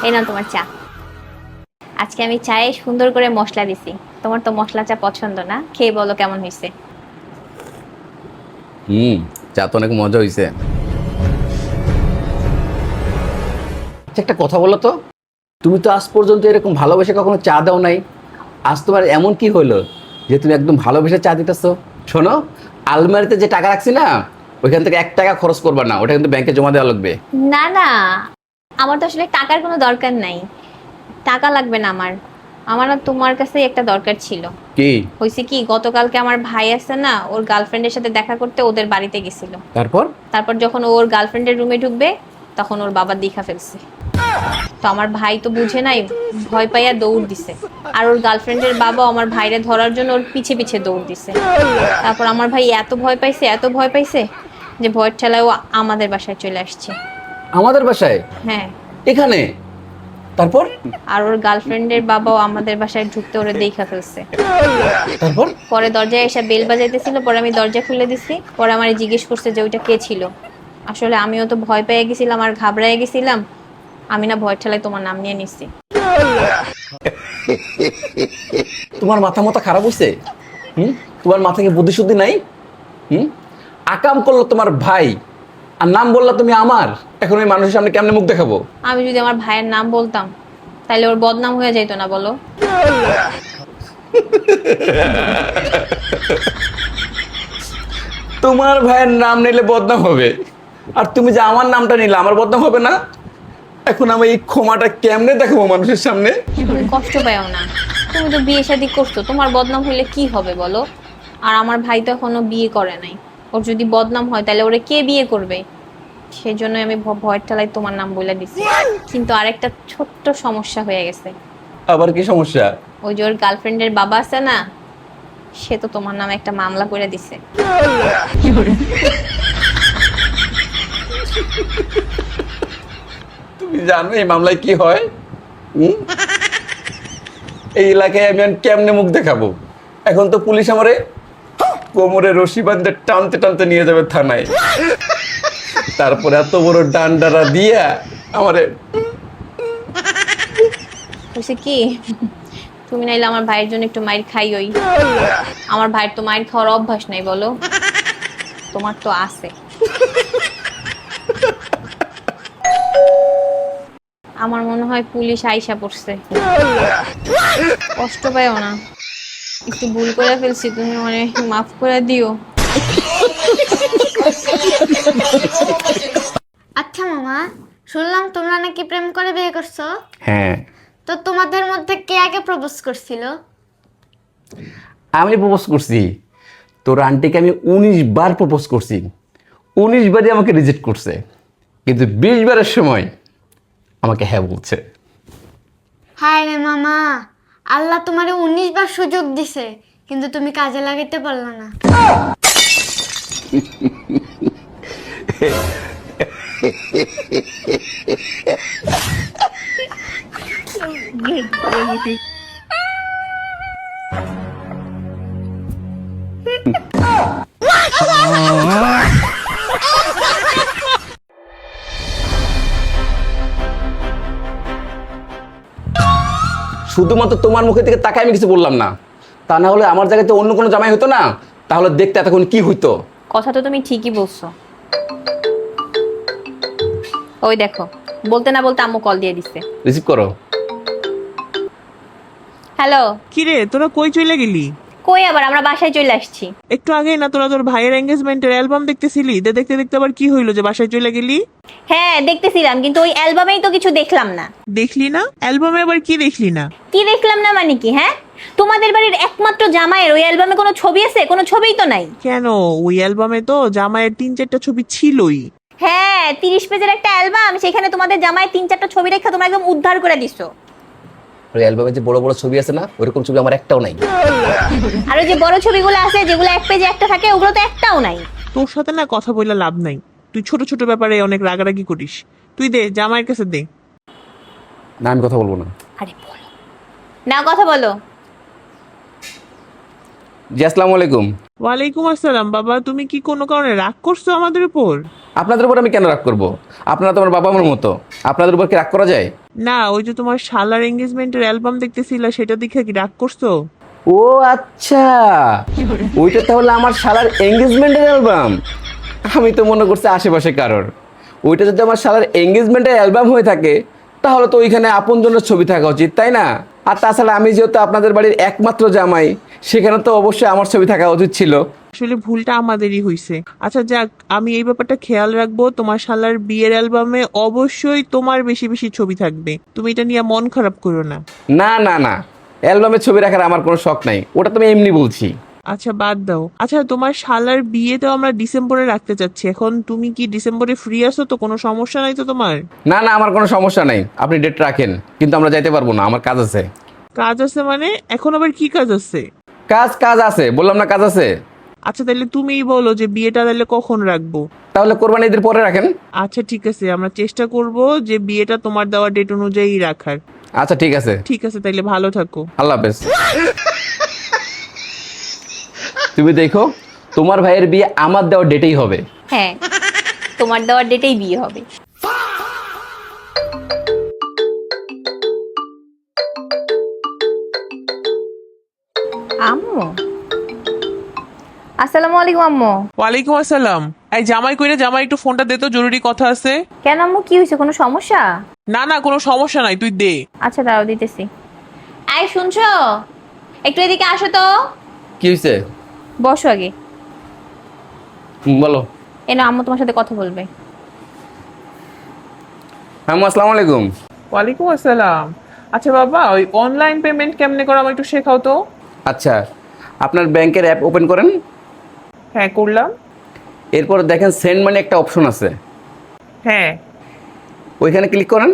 এই নাও তোমার চা। আজকে আমি চায়ে সুন্দর করে মশলা দিছি। তোমার তো মশলা চা পছন্দ না, খেয়ে বলো কেমন হয়েছে। চা তো অনেক মজা হয়েছে। একটা কথা বলো তো, তুমি তো আজ পর্যন্ত এরকম ভালোবেসে কখনো চা দাও নাই। আজ তোমার এমন কি হলো যে তুমি একদম ভালোবেসে চা দিতেছো? শোনো, আলমারিতে যে টাকা রাখছি না, ওইখান থেকে 1 টাকা খরচ করবা না, ওটা কিন্তু ব্যাংকে জমা দেওয়া লাগবে। না না, আমার তো আসলে টাকার কোনো দরকার নাই। টাকা লাগবে না আমার। আমার না তোমার কাছে একটা দরকার ছিল। কি হয়েছে কি, গতকালকে আমার ভাই আছে না, ওর গার্লফ্রেন্ডের সাথে দেখা করতে ওদের বাড়িতে গেছিল। তারপর? তারপর যখন ওর গার্লফ্রেন্ডের রুমে ঢুকবে, তখন ওর বাবা দেখা ফেলছে। তো আমার ভাই তো বুঝে নাই, ভয় পাইয়া দৌড় দিছে। আর ওর গার্লফ্রেন্ডের বাবা আমার ভাইরে ধরার জন্য ওর পিছে পিছে দৌড় দিছে। তারপর আমার ভাই এত ভয় পাইছে, এত ভয় পাইছে যে ভয়ের ঠেলায় ও আমাদের বাসায় চলে আসছে। আমাদের বাসায়? হ্যাঁ। এখানে? তারপর? আর ওর গার্লফ্রেন্ডের বাবাও আমাদের বাসায় ঢুকতে ওরে দেখা ফেলছে। তারপর? পরে দরজায় এসে বেল বাজাইতেছিল, পরে আমি দরজা খুলে দিছি। পরে আমারে জিজ্ঞেস করছে যে ওইটা কে ছিল। আসলে আমিও তো ভয় পেয়ে গেছিলাম আর ঘাবড়ায় গেছিলাম। আমি না ভয়ের ঠেলায় তোমার নাম নিয়ে নিছি। তোমার মাথা মাথা খারাপ হইছে? তোমার মাথায় কি বুদ্ধি শুদ্ধি নাই? আকাম করলো তোমার ভাই, আর নাম বললা তুমি আমার। এখন ওই মানুষের সামনে কেমনে মুখ দেখাবো? আমি যদি আমার ভাইয়ের নাম বলতাম তাহলে ওর বদনাম হয়ে যাইতো না বলো? তোমার ভাইয়ের নাম নিলে বদনাম হবে, আর তুমি যে আমার নামটা নিলে আমার বদনাম হবে না? এখন আমি এই ক্ষমাটা কেমনে দেখাবো মানুষের সামনে? তুমি কষ্ট পাও না, তুমি তো বিয়ে শাদী করছো, তোমার বদনাম হইলে কি হবে বলো? আর আমার ভাই তো এখনো বিয়ে করে নাই। ওর যদি বদনাম হয় তাহলে ওরে কে বিয়ে করবে? সেই জন্য আমি ভয়ের ঠেলায় তোমার নাম বলে দিছি। কিন্তু আরেকটা ছোট্ট সমস্যা হয়ে গেছে। আবার কি সমস্যা? ওই যে ওর গার্লফ্রেন্ডের বাবা আছে না, সে তো তোমার নামে একটা মামলা করে দিছে। তুমি জানো এই মামলায় কি হয়? এই এলাকায় আমি আর কেমনে মুখ দেখাবো? এখন তো পুলিশ আমারে কোমরে রশি বাঁধে টানতে টানতে নিয়ে যাবে থানায়। তারপরে এত বড় ডান্ডারা দিয়া আমারে। বলছে কি, তুমি নাইলে আমার ভাইয়ের জন্য একটু মাইর খাইওই। আমার ভাইয়ের তো মাইর খাওয়ার অভ্যাস নাই বলো, তোমার তো আছে। আমার মনে হয় পুলিশ আইসা পড়ছে। কষ্ট পাইও না, একটু ভুল করে ফেলছি, তুমি মানে মাফ করে দিও। আচ্ছা মামা, শুনলাম তোমরা নাকি প্রেম করে বিয়ে করছো। হ্যাঁ। তো তোমাদের মধ্যে কে আগে প্রপোজ করছিল? আমি প্রপোজ করছি। তোর আন্টিকে আমি 19 বার প্রপোজ করছি, 19 বারই আমাকে রিজেক্ট করছে, কিন্তু 20 বারের সময় আমাকে হ্যাঁ বলছে। হায় রে মামা, আল্লাহ তোমারে 19 বার সুযোগ দিছে, কিন্তু তুমি কাজে লাগাইতে পারলা না। শুধুমাত্র তোমার মুখে থেকে তাকায় আমি কিছু বললাম না, তা না হলে আমার জায়গাতে অন্য কোনো জামাই হতো না, তাহলে দেখতে এতক্ষণ কি হইতো। কথা তো তুমি ঠিকই বলছো। ওই দেখো, বলতে না বলতে আম্মু কল দিয়ে দিছে। রিসিভ করো। হ্যালো। কিরে তোরা কই চলে গেলি? কই আবার, আমরা বাসায় চলে আসছি। একটু আগেই না তোরা তোর ভাইয়ের এঙ্গেজমেন্টের অ্যালবাম দেখতেছিলি, দেখতে দেখতে আবার কি হইলো যে বাসায় চলে গেলি? হ্যাঁ দেখতেছিলাম, কিন্তু ওই অ্যালবামেই তো কিছু দেখলাম না। দেখলি না? অ্যালবামে আবার কি দেখলি না? কি দেখলাম না মানে কি? হ্যাঁ, তোমাদের বাড়ির একমাত্র জামাইয়ের ওই অ্যালবামে কোনো ছবি আছে? কোনো ছবিই তো নাই। কেন, ওই অ্যালবামে তো জামাইয়ের 3-4টা ছবি ছিলই। হ্যাঁ, 30 পেজের একটা অ্যালবাম, সেখানে তোমাদের জামাই 3-4টা ছবি রেখে তোমরা একদম উদ্ধার করে দিছো। ওই অ্যালবামে যে বড় বড় ছবি আছে না, ওইরকম ছবি আমার একটাও নাই। আর ওই যে বড় ছবিগুলো আছে যেগুলো এক পেজে একটা থাকে, ওগুলো তো একটাও নাই। তোর সাথে না কথা বলে লাভ নাই, তুই ছোট ছোট ব্যাপারে অনেক রাগারাগি করিস। তুই দে, জামাইয়ের কাছে দে। না, আমি কথা বলবো না। আরে বলো না, কথা বলো। জি আসসালামু আলাইকুম। ওয়ালাইকুম আসসালাম। বাবা, তুমি কি কোনো কারণে রাগ করছো আমাদের উপর? আপনাদের উপর আমি কেন রাগ করবো? আপনারা তো আমার বাবা আমার মতো, আপনাদের উপর কি রাগ করা যায়? না, ওই যে তোমার শালার এঙ্গেজমেন্টের অ্যালবাম দেখতেছিলা, সেটা দেখে কি রাগ করছো? ও আচ্ছা, ওইটা তাহলে আমার শালার এঙ্গেজমেন্টের অ্যালবাম। আমি তো মনে করছি আশেপাশে কারোর। ওইটা যদি আমার শালার এঙ্গেজমেন্টের অ্যালবাম হয়ে থাকে তাহলে তো ওইখানে আপনজনের ছবি থাকা উচিত, তাই না? আর তাছাড়া আমি যেহেতু আপনাদের বাড়ির একমাত্র জামাই, সেখানে তো অবশ্যই আমার ছবি থাকা উচিত ছিল। আসলে ভুলটা আমাদেরই হয়েছে। আচ্ছা যাক, আমি এই ব্যাপারটা খেয়াল রাখবো। তোমার শালার বিয়ের অ্যালবামে অবশ্যই তোমার বেশি বেশি ছবি থাকবে, তুমি এটা নিয়ে মন খারাপ করো না। না না না, অ্যালবামে ছবি রাখার আমার কোনো শখ নাই, ওটা তো আমি এমনি বলছি। আচ্ছা বাদ দাও। আচ্ছা, তোমার শালার বিয়ে তো আমরা ডিসেম্বরে রাখতে চাচ্ছি, এখন তুমি কি ডিসেম্বরে ফ্রি আছো তো? কোনো সমস্যা নাই তো তোমার? না না, আমার কোনো সমস্যা নাই, আপনি ডেট রাখেন, কিন্তু আমরা যাইতে পারবো না, আমার কাজ আছে। কাজ আছে মানে? এখন আবার কি কাজ আছে? কাজ কাজ আছে বললাম না, কাজ আছে। আচ্ছা তাহলে তুমিই বলো যে বিয়েটা তাহলে কখন রাখবো। তাহলে কোরবানি ঈদের পরে রাখেন। আচ্ছা ঠিক আছে, আমরা চেষ্টা করব যে বিয়েটা তোমার দেওয়া ডেট অনুযায়ী রাখার। আচ্ছা ঠিক আছে। ঠিক আছে, তাইলে ভালো থাকো। আল্লাহ হাফেজ। তুমি দেখো, তোমার ভাইয়ের বিয়ে আমার দেওয়া ডেটেই হবে। হ্যাঁ, তোমার দেওয়ার ডেটেই বিয়ে হবে। আম্মু, আসসালামু আলাইকুম আম্মু। ওয়ালাইকুম আসসালাম। এই জামাই কইরে, জামাই একটু ফোনটা দে তো, জরুরি কথা আছে। কেন আম্মু, কি হয়েছে? কোনো সমস্যা? না না, কোনো সমস্যা নাই, তুই দে। আচ্ছা দাঁড়াও, দিতেছি। এই শুনছো, একটু এদিকে আসো তো। কি হয়েছে? বসো আগে। বলো। এনো আম্মু তোমার সাথে কথা বলবে। আম্মু আসসালামু আলাইকুম। ওয়ালাইকুম আসসালাম। আচ্ছা বাবা, ওই অনলাইন পেমেন্ট কেমনে করা আমার একটু শেখাও তো। আচ্ছা, আপনার ব্যাংকের অ্যাপ ওপেন করেন। হ্যাঁ করলাম। এরপর দেখেন সেন্ড মানি একটা অপশন আছে, হ্যাঁ ওইখানে ক্লিক করেন।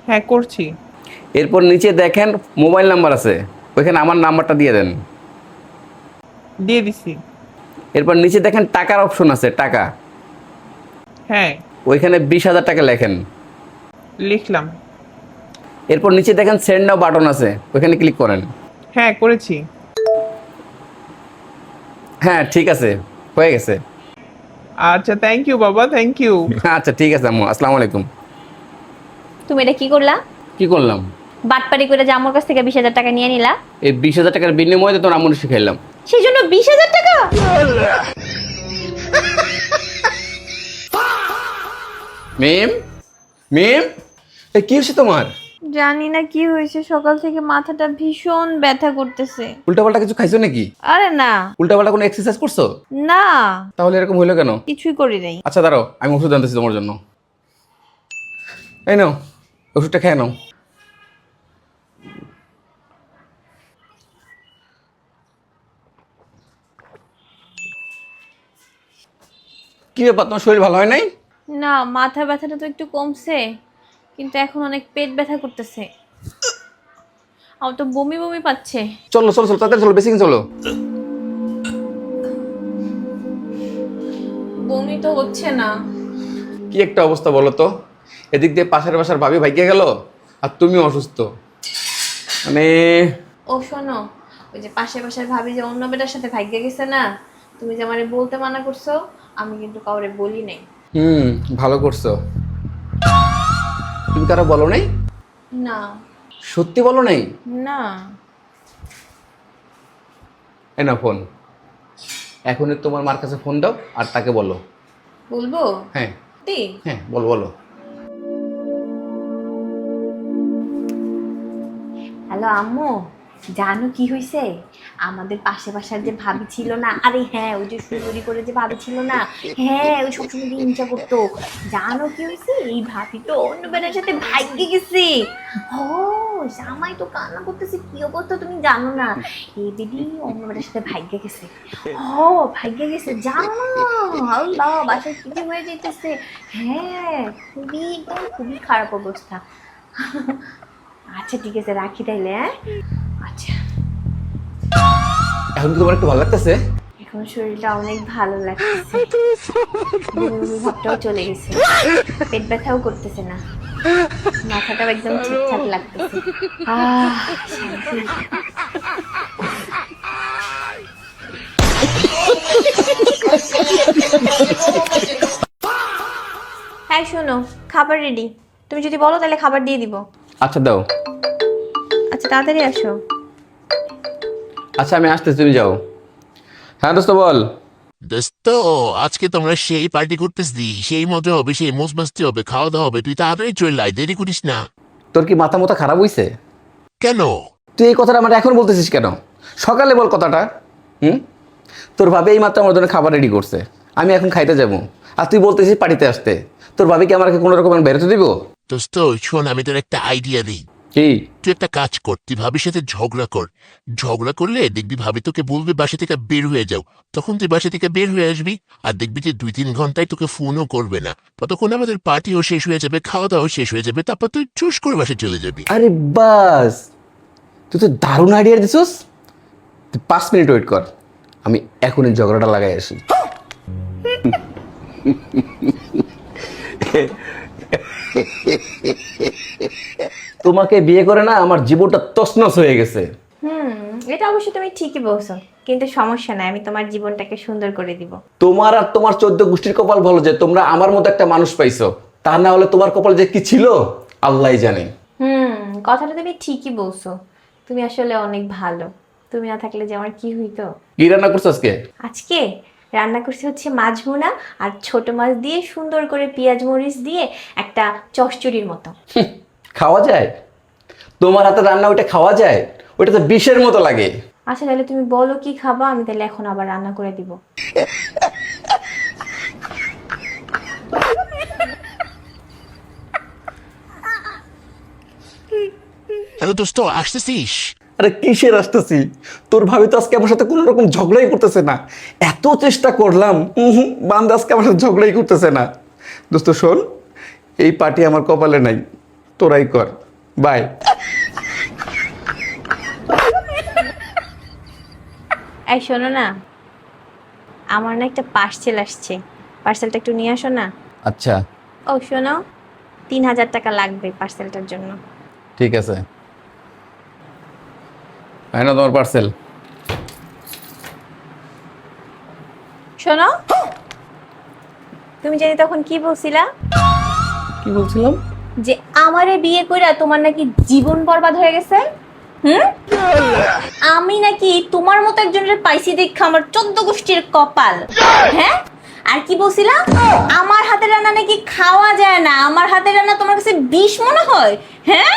হ্যাঁ করছি। এরপর নিচে দেখেন মোবাইল নাম্বার আছে, ওইখানে আমার নাম্বারটা দিয়ে দেন। দিয়ে দিছি। এরপর নিচে দেখেন টাকার অপশন আছে, টাকা, হ্যাঁ ওইখানে 20,000 টাকা লেখেন। লিখলাম। এরপর নিচে দেখেন সেন্ড নাও বাটন আছে, ওইখানে ক্লিক করেন। হ্যাঁ করেছি। হ্যাঁ ঠিক আছে, হয়ে গেছে। আচ্ছা থ্যাংক ইউ বাবা, থ্যাংক ইউ। আচ্ছা ঠিক আছে আম্মু, আসসালামু আলাইকুম। তুমি এটা কি করলা? কি করলাম? বাটপারি করে যে আমার কাছ থেকে 20,000 টাকা নিয়ে নিলা। এই 20,000 টাকার বিনিময়ে তো তোর আম্মুর শিখাইলাম। সেই জন্য 20,000 টাকা? মিম, মিম, এই কি হয়েছে তোমার? জানি না কি হয়েছে, সকাল থেকে মাথাটা ভীষণ ব্যথা করতেছে। উল্টাপাল্টা কিছু খাইছো নাকি? আরে না উল্টাপাল্টা কোনো এক্সারসাইজ করছো? না, তাহলে এরকম হইলো কেন? কিছুই করি নাই। আচ্ছা দাঁড়াও, আমি ওষুধ আনতেছি তোমার জন্য। এই নাও, ওষুধটা খেয়ে নাও। কি ব্যাপার, তোমার শরীর ভালো হয় নাই? না, মাথা ব্যথাটা তো একটু কমছে, কিন্তু এখন অনেক পেট ব্যথা করতেছে। আমার তো বমি বমি পাচ্ছে। চলো চলো চলো, তাড়াতাড়ি চলো, বেশি চলো। বমি তো হচ্ছে না। কি একটা অবস্থা বলো তো, এদিক দিয়ে পাশের বাসার ভাবি ভাইগে গেল আর তুমি অসুস্থ, মানে। ও শোনো, ওই যে পাশের পাশের ভাবি যে অন্য বেটার সাথে ভাগ্যে গেছে না, তুমি যে আমারে বলতে মানা করছো, আমি কিন্তু কাউরে বলি নাই। ভালো করছো। তুমি কারো বলো নাই? না সত্যি বলো নাই? না। এই না ফোন, এখনই তোমার মার কাছে ফোন দাও আর তাকে বলো। বলবো? হ্যাঁ সত্যি? হ্যাঁ, বলো বলো। হ্যালো আম্মু, জানো কি হয়েছে? আমাদের পাশে বাসার যে ভাবি ছিল না, আরে হ্যাঁ ওই যে সুন্দরী করে যে ভাবি ছিল না, হ্যাঁ ওই সবসময় হিংসা করতো। জানো কি হয়েছে? এই ভাবি তো অন্য বেটার সাথে ভাগ্যে গেছে। ও জামাই তো কান্না করতেছে, কি অবস্থা তুমি জানো না? এই দিদি অন্য বেটার সাথে ভাগ্যে গেছে। ও ভাগ্যে গেছে, জানো না? আল্লাহ, বাসায় কি যে হয়ে যেতেছে। হ্যাঁ খুবই একদম খুবই খারাপ অবস্থা। আচ্ছা ঠিক আছে, রাখি তাইলে। হ্যাঁ আচ্ছা। এখন কি তোমার একটু ভালো লাগতেছে? এখন শরীরটা অনেক ভালো লাগতেছে, বমি ভাবটাও চলে গেছে, পেট ব্যথাও করতেছে না, মাথাটাও একদম ঠিকঠাক লাগতেছে। শান্তি। হ্যাঁ শোনো, খাবার রেডি, তুমি যদি বলো তাহলে খাবার দিয়ে দিব। আচ্ছা দাও। আচ্ছা তাড়াতাড়ি আসো। আচ্ছা আমি আসতেছি, তুমি যাও। হ্যাঁ দোস্ত বল। দোস্ত আজকে তোমরা সেই পার্টি করতেছি, সেই মজা হবে, সেই মোজ মাস্তি হবে, খাওয়া দাওয়া হবে, তুই তাড়াতাড়ি চলে আয়, দেরি করিস না। তোর কি মাথা মতো খারাপ হইছে? কেন? তুই এই কথাটা আমার এখন বলতেছিস কেন? সকালে বল কথাটা। তোর ভাবি এই মাত্র আমার জন্য খাবার রেডি করছে, আমি এখন খাইতে যাবো, আর তুই বলতেছিস পার্টিতে আসতে। তোর ভাবি কি আমাকে কোনো রকম বেরোতে দিব? দোস্ত শোন, আমি তোর একটা আইডিয়া দিই। কি? তুই একটা কাজ কর, তুই ভাবির সাথে ঝগড়া কর। ঝগড়া করলে দেখবি ভাবি তোকে বলবে বাসা থেকে বের হয়ে যাও, তখন তুই বাসা থেকে বের হয়ে আসবি, আর দেখবি যে 2-3 ঘন্টায় তোকে ফোনও করবে না। ততক্ষণ আমাদের পার্টিও শেষ হয়ে যাবে, খাওয়া দাওয়াও শেষ হয়ে যাবে, তারপর তুই চুস করে বাসে চলে যাবি। আরে বাস, তুই তো দারুণ আইডিয়া দিছিস। তুই 5 মিনিট ওয়েট কর, আমি এখনই ঝগড়াটা লাগাই আসি। তোমাকে বিয়ে করে না আমার জীবনটা তছনছ হয়ে গেছে। এটা অবশ্য তুমি ঠিকই বলছো, কিন্তু সমস্যা নাই, আমি তোমার জীবনটাকে সুন্দর করে দিব। তোমার আর তোমার 14 গোষ্ঠীর কপাল ভালো যে তোমরা আমার মতো একটা মানুষ পাইছো, তা না হলে তোমার কপাল যে কি ছিল আল্লাহই জানে। কথাটা তুমি ঠিকই বলছো, তুমি আসলে অনেক ভালো। তুমি না থাকলে যে আমার কি হইতো। কি রান্না করছো আজকে? আজকে রান্না করছি হচ্ছে মাছ ভুনা আর ছোট মাছ দিয়ে সুন্দর করে পেঁয়াজ মরিচ দিয়ে একটা চচ্চড়ির মতো। খাওয়া যায়? তোমার হাতে রান্না ওইটা খাওয়া যায়? ওইটা তো বিষের মতো লাগে। আচ্ছা তাহলে তুমি বলো কি খাবা, আমি তাহলে এখন আবার রান্না করে দিব। হ্যালো দোস্ত, আসতেছিস? আরে কিসের আসতেছি? তোর ভাবি তো আজকে আমার সাথে কোনো রকম ঝগড়াই করতেছে না। এত চেষ্টা করলাম, বান্দা আজকে আমার সাথে ঝগড়াই করতেছে না। দোস্ত শোন, এই পার্টি আমার কপালে নাই, তোরাই কর। বাই। এই শোনো না, আমার না একটা পার্সেল আসছে, পার্সেলটা একটু নিয়ে আসো না। আচ্ছা ও শোনো, 3000 টাকা লাগবে পার্সেলটার জন্য। ঠিক আছে, হয় না তোমার পার্সেল। শোনো, তুমি জানি তখন কি বলছিলা? কি বলছিলাম? যে আমারে বিয়ে কইরা তোমার নাকি জীবন বরবাদ হয়ে গেছে। আমি নাকি তোমার মতো একজনের পাইছি দেখা আমার 14 গোষ্ঠীর কপাল। হ্যাঁ, আর কি বলছিলা? আমার হাতের রান্না নাকি খাওয়া যায় না, আমার হাতের রান্না তোমার কাছে বিষ মনে হয়। হ্যাঁ